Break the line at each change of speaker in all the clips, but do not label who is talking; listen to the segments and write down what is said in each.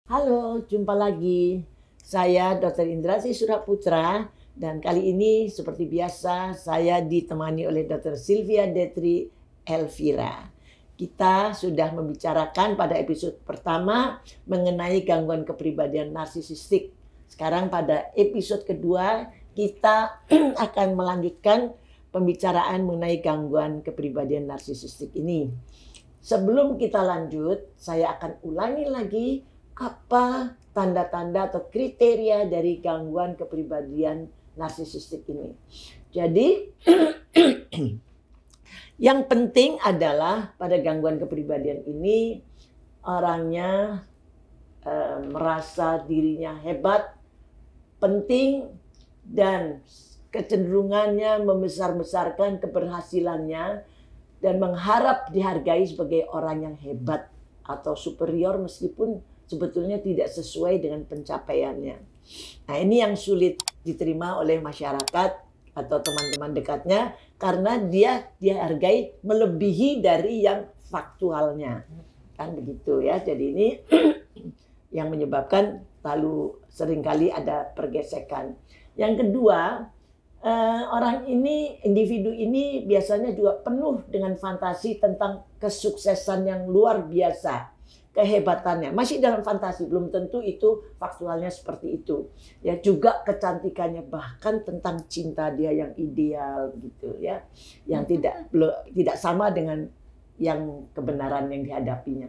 Halo, jumpa lagi. Saya Dr. Indrasi Suraputra dan kali ini seperti biasa saya ditemani oleh Dr. Sylvia Detri Elvira. Kita sudah membicarakan pada episode pertama mengenai gangguan kepribadian narsisistik. Sekarang pada episode kedua kita akan melanjutkan pembicaraan mengenai gangguan kepribadian narsisistik ini. Sebelum kita lanjut, saya akan ulangi lagi apa tanda-tanda atau kriteria dari gangguan kepribadian narsisistik ini. Jadi yang penting adalah pada gangguan kepribadian ini orangnya merasa dirinya hebat, penting, dan kecenderungannya membesar-besarkan keberhasilannya dan mengharap dihargai sebagai orang yang hebat atau superior meskipun sebetulnya tidak sesuai dengan pencapaiannya. Nah, ini yang sulit diterima oleh masyarakat atau teman-teman dekatnya karena dia dihargai melebihi dari yang faktualnya. Kan begitu ya. Jadi ini yang menyebabkan lalu seringkali ada pergesekan. Yang kedua, orang ini, individu ini biasanya juga penuh dengan fantasi tentang kesuksesan yang luar biasa. Kehebatannya masih dalam fantasi, belum tentu itu faktualnya seperti itu ya. Juga kecantikannya, bahkan tentang cinta dia yang ideal gitu ya, yang tidak sama dengan yang kebenaran yang dihadapinya.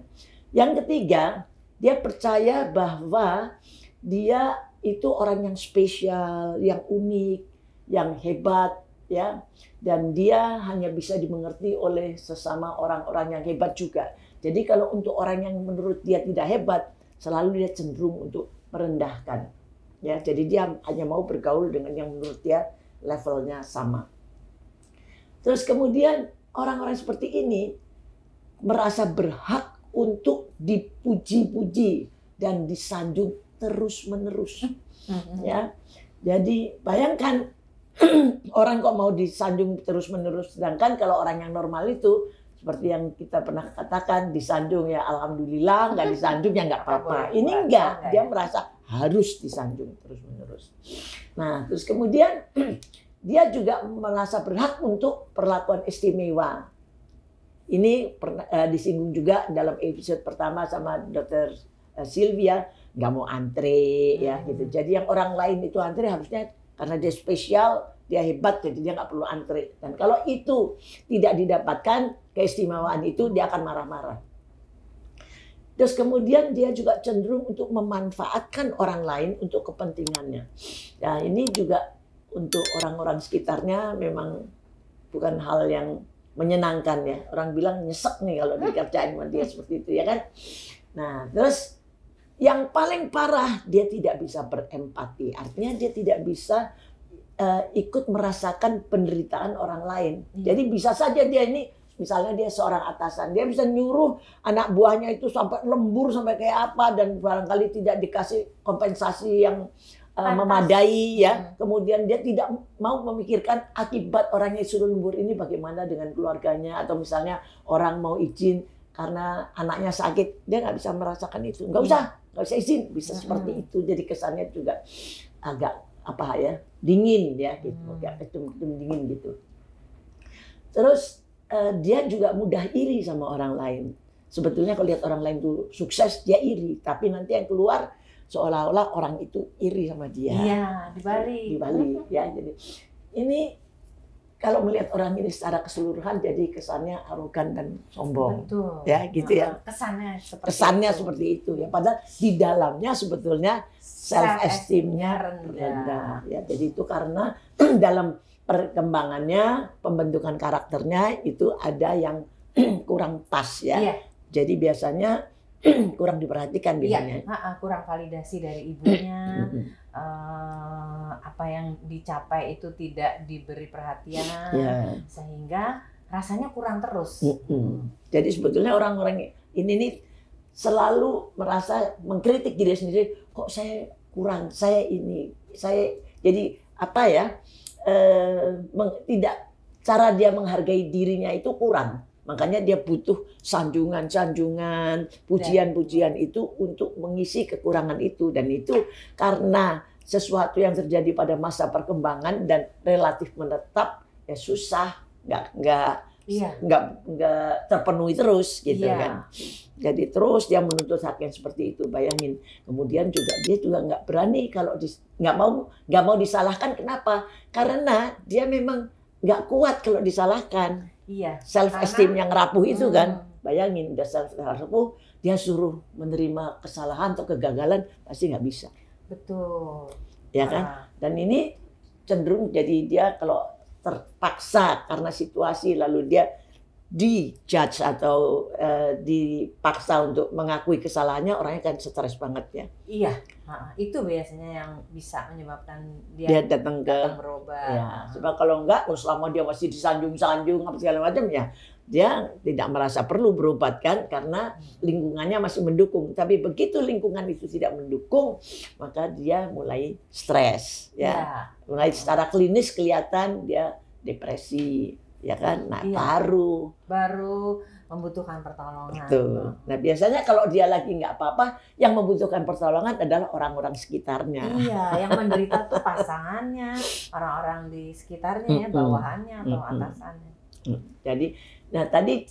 Yang ketiga, dia percaya bahwa dia itu orang yang spesial, yang unik, yang hebat ya, dan dia hanya bisa dimengerti oleh sesama orang-orang yang hebat juga. Jadi kalau untuk orang yang menurut dia tidak hebat, selalu dia cenderung untuk merendahkan. Ya, jadi dia hanya mau bergaul dengan yang menurut dia levelnya sama. Terus kemudian orang-orang seperti ini merasa berhak untuk dipuji-puji dan disanjung terus-menerus. Ya. Jadi bayangkan orang kok mau disanjung terus-menerus, sedangkan kalau orang yang normal itu seperti yang kita pernah katakan, disanjung ya alhamdulillah, nggak disanjung ya nggak apa-apa. Ini enggak, dia merasa harus disanjung terus-menerus. Nah, terus kemudian dia juga merasa berhak untuk perlakuan istimewa. Ini disinggung juga dalam episode pertama sama Dr. Sylvia, nggak mau antre ya gitu. Jadi yang orang lain itu antre harusnya karena dia spesial, dia hebat, jadi dia nggak perlu antre. Dan kalau itu tidak didapatkan, keistimewaan itu, dia akan marah-marah. Terus kemudian dia juga cenderung untuk memanfaatkan orang lain untuk kepentingannya. Nah, ini juga untuk orang-orang sekitarnya memang bukan hal yang menyenangkan ya. Orang bilang nyesek nih kalau dikerjain sama dia seperti itu ya kan. Nah, terus yang paling parah, dia tidak bisa berempati. Artinya dia tidak bisa ikut merasakan penderitaan orang lain. Jadi bisa saja dia ini, misalnya dia seorang atasan, dia bisa nyuruh anak buahnya itu sampai lembur, sampai kayak apa, dan barangkali tidak dikasih kompensasi yang memadai ya. Kemudian dia tidak mau memikirkan akibat orang yang suruh lembur ini bagaimana dengan keluarganya, atau misalnya orang mau izin karena anaknya sakit, dia nggak bisa merasakan itu. Nggak usah izin, bisa seperti itu. Jadi kesannya juga agak apa ya, dingin ya gitu, kayak dingin gitu. Terus dia juga mudah iri sama orang lain. Sebetulnya kalau lihat orang lain tuh sukses, dia iri, tapi nanti yang keluar seolah-olah orang itu iri sama dia.
Iya, dibalik
Ya. Jadi ini kalau melihat orang ini secara keseluruhan, jadi kesannya arogan dan sombong.
Betul.
Ya gitu ya.
Kesannya
seperti itu ya. Padahal di dalamnya sebetulnya self esteemnya rendah. Ya, jadi itu karena dalam perkembangannya, pembentukan karakternya itu ada yang kurang pas ya. Iya. Jadi biasanya kurang diperhatikan biasanya.
Iya, kurang validasi dari ibunya. Apa yang dicapai itu tidak diberi perhatian, sehingga rasanya kurang terus.
Jadi sebetulnya orang-orang ini nih selalu merasa mengkritik diri sendiri, kok saya kurang, saya ini, saya jadi apa ya, tidak, cara dia menghargai dirinya itu kurang. Makanya dia butuh sanjungan-sanjungan, pujian-pujian itu untuk mengisi kekurangan itu. Dan itu karena sesuatu yang terjadi pada masa perkembangan dan relatif menetap, ya susah, nggak terpenuhi terus gitu kan. Jadi terus dia menuntut hak yang seperti itu, bayangin. Kemudian juga dia juga nggak berani kalau nggak mau disalahkan. Kenapa? Karena dia memang nggak kuat kalau disalahkan. Self esteem yang rapuh itu kan, bayangin udah self rapuh, dia suruh menerima kesalahan atau kegagalan pasti nggak bisa.
Betul.
Ya kan? Dan ini cenderung jadi dia kalau terpaksa karena situasi lalu dia dijudge atau dipaksa untuk mengakui kesalahannya, orangnya kan stres banget ya.
Iya, itu biasanya yang bisa menyebabkan dia datang berobat.
Ya, sebab kalau enggak, selama dia masih disanjung-sanjung apa segala macam ya, dia tidak merasa perlu berobat kan, karena lingkungannya masih mendukung. Tapi begitu lingkungan itu tidak mendukung, maka dia mulai stres ya. Mulai secara klinis kelihatan dia depresi. Ya kan, nah baru
membutuhkan pertolongan.
Betul. Nah biasanya kalau dia lagi nggak apa-apa, yang membutuhkan pertolongan adalah orang-orang sekitarnya.
Iya, yang menderita tuh pasangannya, orang-orang di sekitarnya, ya, bawahannya atau atasannya.
Jadi, nah tadi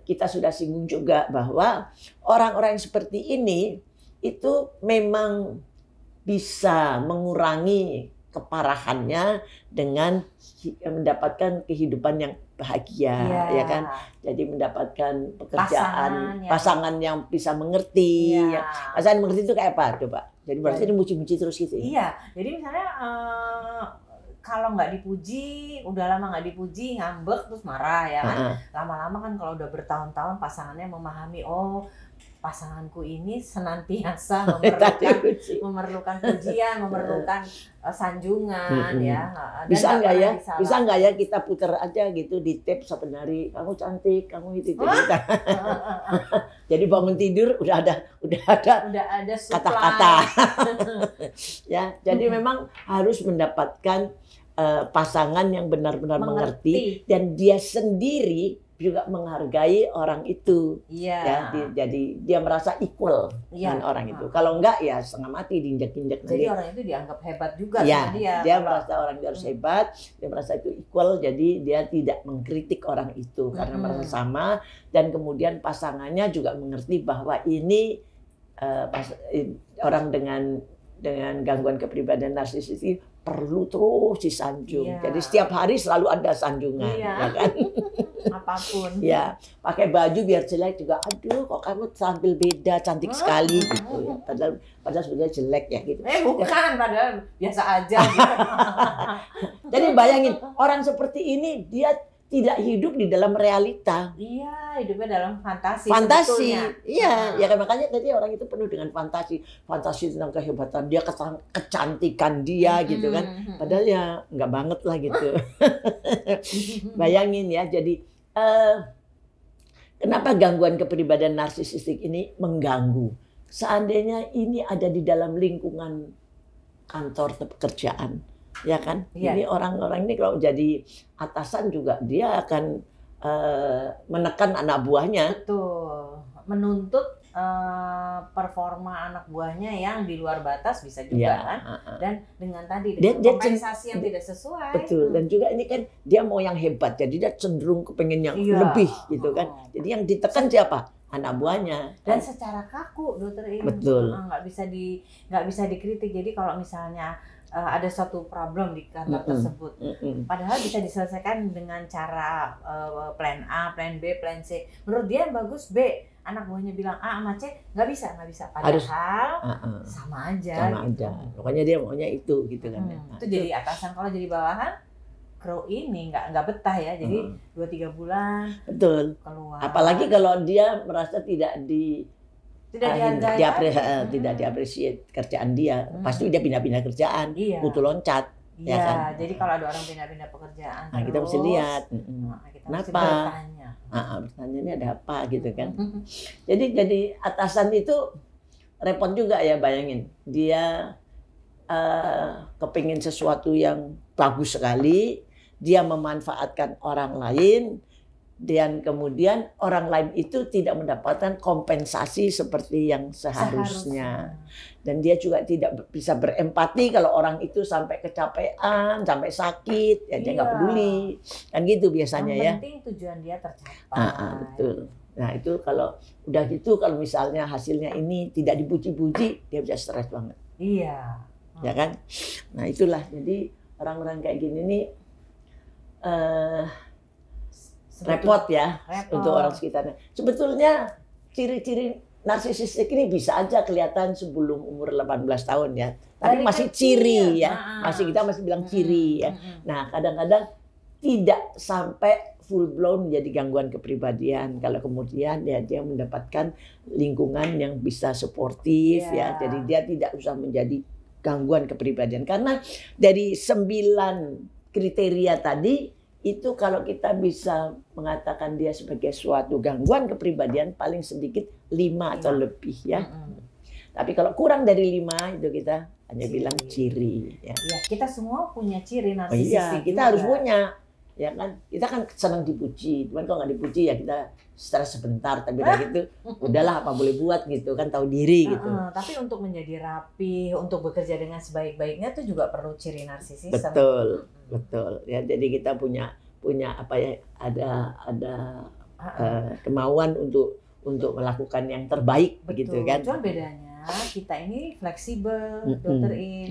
kita sudah singgung juga bahwa orang-orang yang seperti ini itu memang bisa mengurangi keparahannya dengan mendapatkan kehidupan yang bahagia, ya kan? Jadi mendapatkan pekerjaan, pasangan yang bisa mengerti. Ya. Pasangan mengerti itu kayak apa? Coba. Jadi berarti dimuji-muji terus gitu.
Iya. Jadi misalnya kalau nggak dipuji, udah lama nggak dipuji, ngambek terus marah ya kan? Lama-lama kan kalau udah bertahun-tahun pasangannya memahami, oh pasanganku ini senantiasa memerlukan pujian, memerlukan sanjungan ya.
Bisa nggak ya kita putar aja gitu di tape sebenarnya, kamu cantik, kamu itu. Jadi bangun tidur udah ada kata-kata. Ya, jadi memang harus mendapatkan pasangan yang benar-benar mengerti dan dia sendiri juga menghargai orang itu. Ya, jadi dia merasa equal dengan orang itu. Kalau enggak ya setengah mati diinjak-injak.
Jadi orang itu dianggap hebat juga
ya,
sama dia.
Dia merasa orang itu harus hebat, dia merasa itu equal, jadi dia tidak mengkritik orang itu karena merasa sama, dan kemudian pasangannya juga mengerti bahwa ini orang dengan gangguan kepribadian narsisistik ini perlu terus disanjung. Jadi setiap hari selalu ada sanjungan, ya kan?
Apapun.
Ya, pakai baju biar jelek juga. Aduh, kok kamu tampil beda, cantik sekali gitu ya. Padahal sudah jelek ya gitu.
Bukan, padahal biasa aja. Gitu.
Jadi bayangin orang seperti ini dia tidak hidup di dalam realita.
Iya, hidupnya dalam fantasi.
Fantasi, iya. Ya kan makanya tadi orang itu penuh dengan fantasi tentang kehebatan dia, kecantikan dia gitu kan. Padahal ya nggak banget lah gitu. Bayangin ya, jadi kenapa gangguan kepribadian narsisistik ini mengganggu? Seandainya ini ada di dalam lingkungan kantor atau pekerjaan, ya kan? Ini orang-orang ini kalau jadi atasan juga dia akan menekan anak buahnya.
Betul. Menuntut performa anak buahnya yang di luar batas bisa juga kan. Dan dengan tadi dengan kompensasi yang tidak sesuai.
Betul. Dan juga ini kan dia mau yang hebat, jadi dia cenderung kepengen yang lebih gitu kan. Jadi yang ditekan siapa? Anak buahnya.
Dan secara kaku, dokter ini.
Betul.
Nggak bisa dikritik. Jadi kalau misalnya ada suatu problem di kantor tersebut, padahal bisa diselesaikan dengan cara plan A, plan B, plan C. Menurut dia yang bagus B, anak buahnya bilang A sama C, nggak bisa. Padahal sama aja.
Pokoknya dia maunya itu gitu kan.
Itu jadi atasan. Kalau jadi bawahan, kru ini nggak betah ya. Jadi 2-3 bulan.
Betul.
Keluar.
Apalagi kalau dia merasa tidak diapresiasi kerjaan dia, pasti dia pindah-pindah kerjaan, butuh loncat.
Iya,
ya kan?
Jadi kalau ada orang pindah-pindah pekerjaan,
nah, kita mesti lihat,
kita
kenapa?
mesti bertanya.
Bertanya ini ada apa gitu kan? Jadi atasan itu repot juga ya, bayangin dia kepingin sesuatu yang bagus sekali, dia memanfaatkan orang lain. dan kemudian orang lain itu tidak mendapatkan kompensasi seperti yang seharusnya. Dan dia juga tidak bisa berempati kalau orang itu sampai kecapean, sampai sakit, ya dia nggak peduli. Kan gitu biasanya ya.
Yang penting tujuan dia tercapai.
Betul. Nah itu kalau udah gitu, kalau misalnya hasilnya ini tidak dipuji-puji, dia bisa stres banget.
Iya.
Ya kan? Nah itulah, jadi orang-orang kayak gini nih repot ya untuk orang sekitarnya. Sebetulnya ciri-ciri narsisistik ini bisa aja kelihatan sebelum umur 18 tahun ya. Tapi masih ciri ya. Kita masih bilang ciri ya. Nah, kadang-kadang tidak sampai full blown menjadi gangguan kepribadian. Kalau kemudian ya dia mendapatkan lingkungan yang bisa suportif ya. Jadi dia tidak usah menjadi gangguan kepribadian. Karena dari 9 kriteria tadi itu kalau kita bisa mengatakan dia sebagai suatu gangguan kepribadian paling sedikit 5 atau lebih ya. Tapi kalau kurang dari 5 itu kita hanya bilang ciri. Ya.
Ya, kita semua punya ciri narsisistik.
Iya, kita harus punya. Ya kan, kita kan senang dipuji. Cuman kalau nggak dipuji ya kita stres sebentar. Tapi udah gitu, udahlah apa boleh buat gitu kan, tahu diri gitu.
Tapi untuk menjadi rapi, untuk bekerja dengan sebaik-baiknya itu juga perlu ciri narsisisme.
Betul. Betul ya, jadi kita punya apa ya, ada kemauan untuk melakukan yang terbaik. Begitu kan.
Cuma bedanya kita ini fleksibel, Dokter In.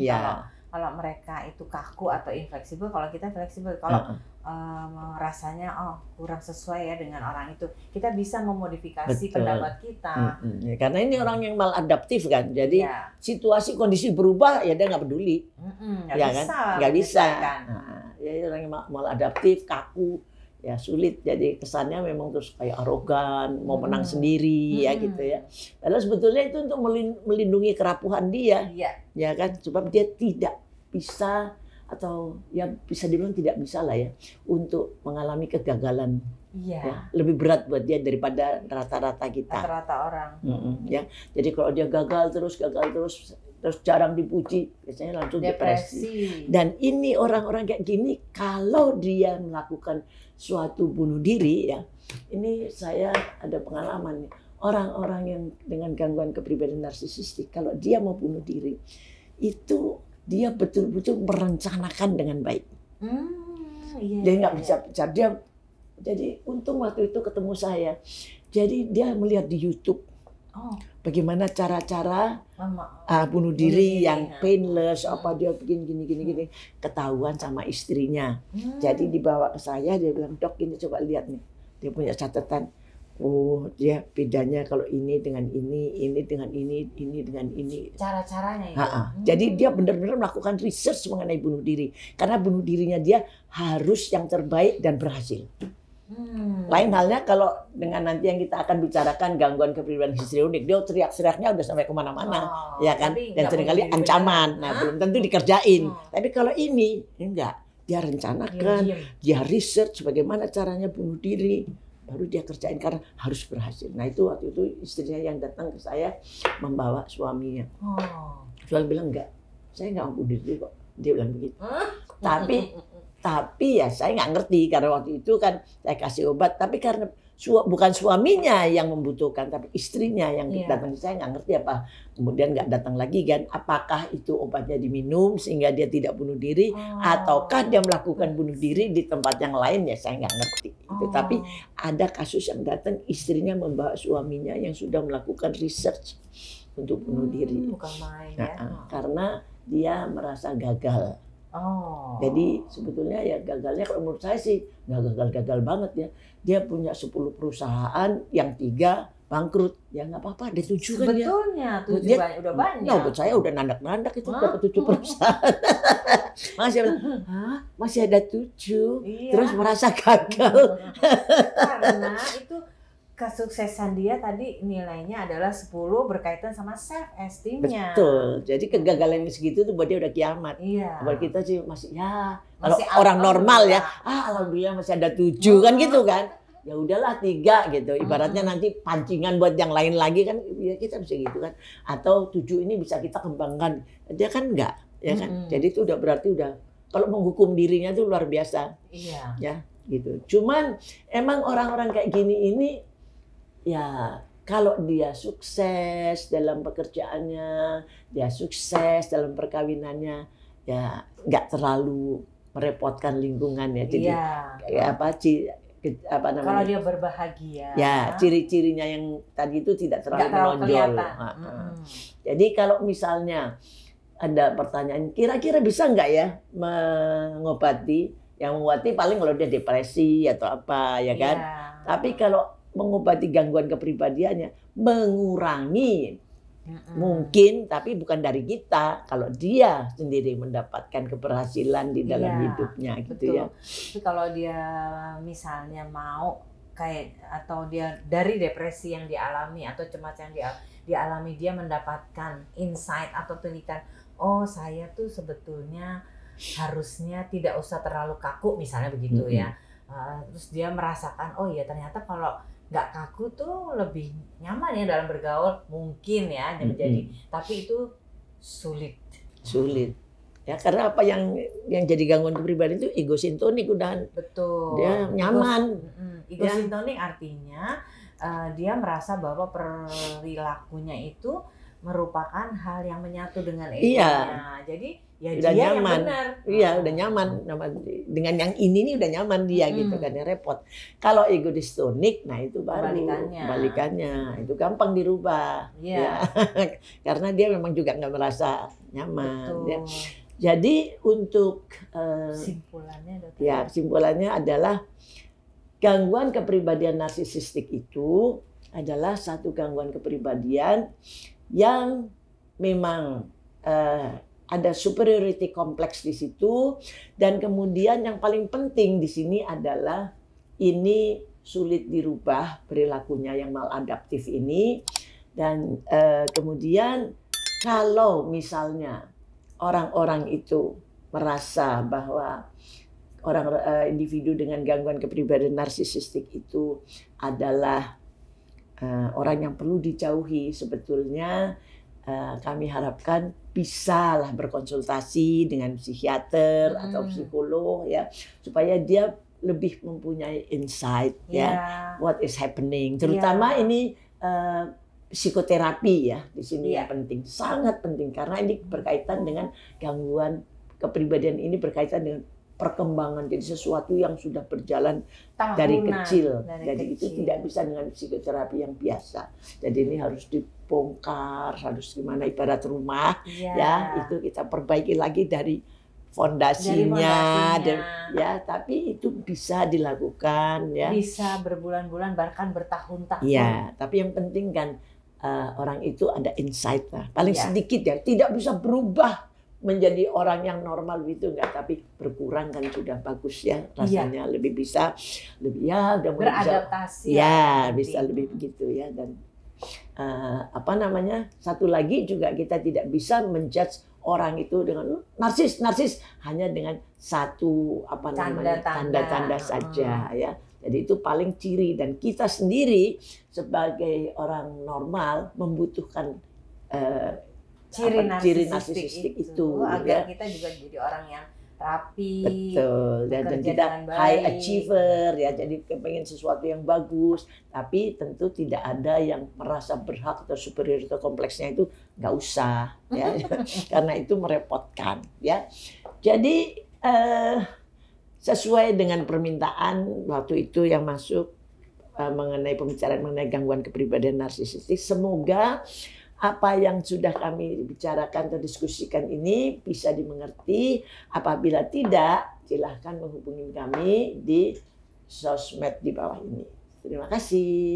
Kalau mereka itu kaku atau infleksibel, kalau kita fleksibel. Kalau rasanya kurang sesuai ya dengan orang itu, kita bisa memodifikasi pendapat kita.
Karena ini orang yang maladaptif kan, jadi situasi kondisi berubah ya dia nggak peduli. Nggak bisa. Ya orang yang maladaptif, kaku, ya sulit. Jadi kesannya memang terus kayak arogan, mau menang sendiri ya gitu ya. Padahal sebetulnya itu untuk melindungi kerapuhan dia, ya kan. Sebab dia tidak bisa, atau ya bisa dibilang tidak bisa lah ya, untuk mengalami kegagalan. Ya, lebih berat buat dia daripada rata-rata kita.
Rata-rata orang.
Ya, jadi kalau dia gagal terus jarang dipuji, biasanya langsung depresi. Dan ini orang-orang kayak gini, kalau dia melakukan suatu bunuh diri ya, ini saya ada pengalaman nih. Orang-orang yang dengan gangguan kepribadian narsisistik, kalau dia mau bunuh diri, itu dia betul-betul merencanakan dengan baik. Dia nggak bisa. Jadi untung waktu itu ketemu saya. Jadi dia melihat di YouTube bagaimana cara-cara bunuh diri yang painless, apa dia bikin gini, ketahuan sama istrinya. Jadi dibawa ke saya, dia bilang, "Dok, ini coba lihat nih." Dia punya catatan. Oh, dia bedanya kalau ini dengan ini dengan ini dengan ini.
Cara-caranya ya.
Jadi dia benar-benar melakukan research mengenai bunuh diri. Karena bunuh dirinya dia harus yang terbaik dan berhasil. Lain halnya kalau dengan nanti yang kita akan bicarakan gangguan kepribadian histrionik, dia teriak-teriaknya udah sampai kemana-mana, ya kan? Dan seringkali ancaman, belum tentu dikerjain. Tapi kalau ini enggak, dia rencanakan, dia research bagaimana caranya bunuh diri, baru dia kerjain karena harus berhasil. Nah itu waktu itu istrinya yang datang ke saya membawa suaminya. Suami bilang enggak, saya nggak mau bunuh diri kok. Dia bilang begitu. Tapi ya saya nggak ngerti karena waktu itu kan saya kasih obat. Tapi karena bukan suaminya yang membutuhkan, tapi istrinya yang datang. Saya nggak ngerti apa. Kemudian nggak datang lagi kan. Apakah itu obatnya diminum sehingga dia tidak bunuh diri, ataukah dia melakukan bunuh diri di tempat yang lain, ya saya nggak ngerti. Tapi ada kasus yang datang istrinya membawa suaminya yang sudah melakukan research untuk bunuh diri.
Bukan main ya.
Karena dia merasa gagal. Jadi sebetulnya ya gagalnya kalau menurut saya sih nggak gagal-gagal banget ya. Dia punya 10 perusahaan, yang 3 bangkrut. Ya nggak apa-apa, ada 7 kan ya.
Sebetulnya 7 udah banyak.
Nah, buat saya udah nandak-nandak itu dapat 7 perusahaan. Masih masih ada 7, terus merasa gagal.
Karena itu kesuksesan dia tadi nilainya adalah 10 berkaitan sama self esteemnya.
Betul. Jadi kegagalan segitu tuh buat dia udah kiamat. Buat kita sih masih kalau
masih
orang normal ya, alhamdulillah masih ada 7 kan gitu kan. Ya udahlah 3 gitu. Ibaratnya nanti pancingan buat yang lain lagi kan, ya kita bisa gitu kan. Atau 7 ini bisa kita kembangkan. Dia kan enggak, ya kan. Jadi itu udah berarti udah kalau menghukum dirinya tuh luar biasa.
Iya.
Ya. gitu. Cuman emang orang-orang kayak gini ini ya kalau dia sukses dalam pekerjaannya, dia sukses dalam perkawinannya, ya nggak terlalu merepotkan lingkungan ya. Jadi kayak apa namanya?
Kalau dia berbahagia.
Ya, ciri-cirinya yang tadi itu tidak terlalu menonjol. Jadi kalau misalnya ada pertanyaan, kira-kira bisa nggak ya mengobati? Yang mengobati paling kalau dia depresi atau apa, ya kan? Tapi kalau mengobati gangguan kepribadiannya, mengurangi mungkin, tapi bukan dari kita. Kalau dia sendiri mendapatkan keberhasilan di dalam hidupnya, gitu ya.
Tapi kalau dia misalnya mau kayak atau dia dari depresi yang dialami atau cemas yang dialami, dia mendapatkan insight atau tulisan, oh saya tuh sebetulnya harusnya tidak usah terlalu kaku misalnya begitu ya. Terus dia merasakan, oh iya ternyata kalau nggak kaku tuh lebih nyaman ya dalam bergaul, mungkin ya menjadi, tapi itu sulit
ya, karena apa yang jadi gangguan kepribadian itu egosintonik udah.
Betul,
dia nyaman.
Egosintonik artinya dia merasa bahwa perilakunya itu merupakan hal yang menyatu dengan egonya. Jadi ya
udah
dia
nyaman.
yang benar.
Iya, udah nyaman dengan yang ini nih, udah nyaman dia gitu kan, ya repot. Kalau egoistonik, nah itu baru balikannya. Itu gampang dirubah. Ya. Karena dia memang juga nggak merasa nyaman. Ya. Jadi untuk kesimpulannya adalah gangguan kepribadian narsisistik itu adalah satu gangguan kepribadian yang memang ada superiority kompleks di situ, dan kemudian yang paling penting di sini adalah ini sulit dirubah perilakunya yang maladaptif ini, dan kemudian kalau misalnya orang-orang itu merasa bahwa individu dengan gangguan kepribadian narsisistik itu adalah orang yang perlu dijauhi, sebetulnya kami harapkan bisalah berkonsultasi dengan psikiater atau psikolog ya, supaya dia lebih mempunyai insight ya what is happening, terutama ini psikoterapi ya di sini yang penting, sangat penting, karena ini berkaitan dengan gangguan kepribadian, ini berkaitan dengan perkembangan, jadi sesuatu yang sudah berjalan dari kecil. Jadi itu tidak bisa dengan psikoterapi yang biasa. Jadi ini harus dibongkar, harus gimana, ibarat rumah ya, itu kita perbaiki lagi dari fondasinya. Ya, tapi itu bisa dilakukan ya.
Bisa berbulan-bulan bahkan bertahun-tahun.
Ya, tapi yang penting kan orang itu ada insight lah. Paling sedikit ya, tidak bisa berubah menjadi orang yang normal gitu enggak, tapi berkurang kan sudah bagus ya, rasanya lebih bisa udah
beradaptasi
bisa lebih begitu ya. Dan satu lagi juga, kita tidak bisa menjudge orang itu dengan narsis hanya dengan satu tanda-tanda saja ya. Jadi itu paling ciri, dan kita sendiri sebagai orang normal membutuhkan ciri narsisistik itu
agar kita juga jadi orang yang rapi,
betul, dan kita high achiever ya, jadi kepengen sesuatu yang bagus, tapi tentu tidak ada yang merasa berhak atau superioritas kompleksnya, itu nggak usah ya. Karena itu merepotkan ya. Jadi sesuai dengan permintaan waktu itu yang masuk mengenai pembicaraan mengenai gangguan kepribadian narsisistik, semoga apa yang sudah kami bicarakan atau diskusikan ini bisa dimengerti. Apabila tidak, silahkan menghubungi kami di sosmed di bawah ini. Terima kasih.